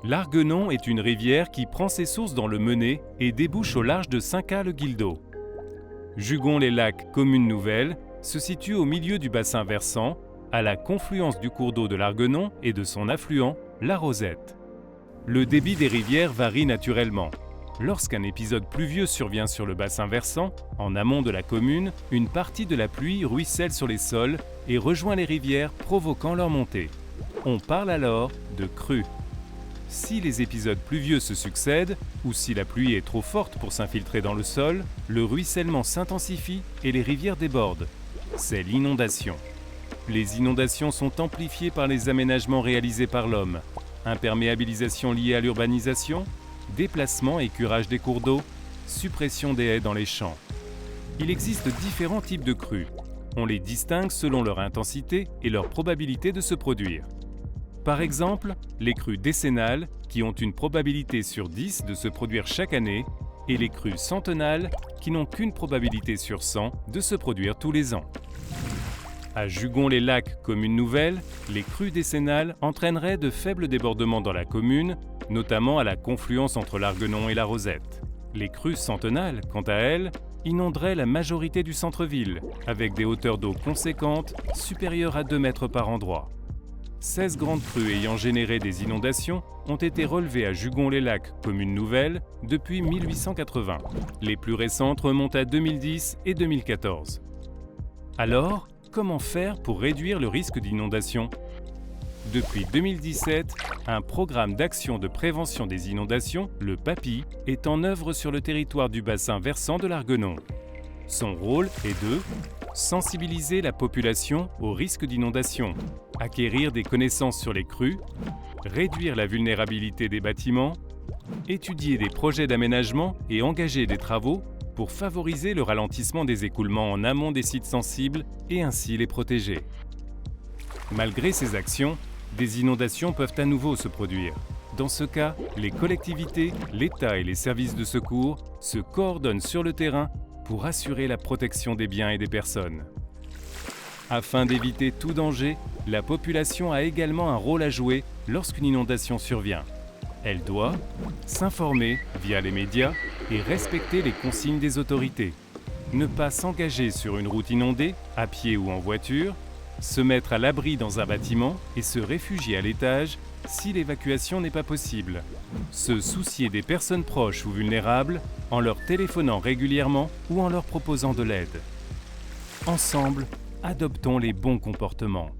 L'Arguenon est une rivière qui prend ses sources dans le Mené et débouche au large de Saint-Caux-le-Guildo. Jugon-les-Lacs, commune nouvelle, se situe au milieu du bassin versant, à la confluence du cours d'eau de l'Arguenon et de son affluent, la Rosette. Le débit des rivières varie naturellement. Lorsqu'un épisode pluvieux survient sur le bassin versant, en amont de la commune, une partie de la pluie ruisselle sur les sols et rejoint les rivières, provoquant leur montée. On parle alors de crue. Si les épisodes pluvieux se succèdent, ou si la pluie est trop forte pour s'infiltrer dans le sol, le ruissellement s'intensifie et les rivières débordent. C'est l'inondation. Les inondations sont amplifiées par les aménagements réalisés par l'homme. Imperméabilisation liée à l'urbanisation, déplacement et curage des cours d'eau, suppression des haies dans les champs. Il existe différents types de crues. On les distingue selon leur intensité et leur probabilité de se produire. Par exemple, les crues décennales, qui ont une probabilité sur 10 de se produire chaque année, et les crues centennales, qui n'ont qu'une probabilité sur 100 de se produire tous les ans. À Jugon-les-Lacs, commune nouvelle, les crues décennales entraîneraient de faibles débordements dans la commune, notamment à la confluence entre l'Arguenon et la Rosette. Les crues centennales, quant à elles, inonderaient la majorité du centre-ville, avec des hauteurs d'eau conséquentes, supérieures à 2 mètres par endroit. 16 grandes crues ayant généré des inondations ont été relevées à Jugon-les-Lacs, commune nouvelle, depuis 1880. Les plus récentes remontent à 2010 et 2014. Alors, comment faire pour réduire le risque d'inondation ? Depuis 2017, un programme d'action de prévention des inondations, le PAPI, est en œuvre sur le territoire du bassin versant de l'Arguenon. Son rôle est de sensibiliser la population au risque d'inondation, acquérir des connaissances sur les crues, réduire la vulnérabilité des bâtiments, étudier des projets d'aménagement et engager des travaux pour favoriser le ralentissement des écoulements en amont des sites sensibles et ainsi les protéger. Malgré ces actions, des inondations peuvent à nouveau se produire. Dans ce cas, les collectivités, l'État et les services de secours se coordonnent sur le terrain pour assurer la protection des biens et des personnes. Afin d'éviter tout danger, la population a également un rôle à jouer lorsqu'une inondation survient. Elle doit s'informer via les médias et respecter les consignes des autorités. Ne pas s'engager sur une route inondée, à pied ou en voiture, se mettre à l'abri dans un bâtiment et se réfugier à l'étage si l'évacuation n'est pas possible. Se soucier des personnes proches ou vulnérables en leur téléphonant régulièrement ou en leur proposant de l'aide. Ensemble, adoptons les bons comportements.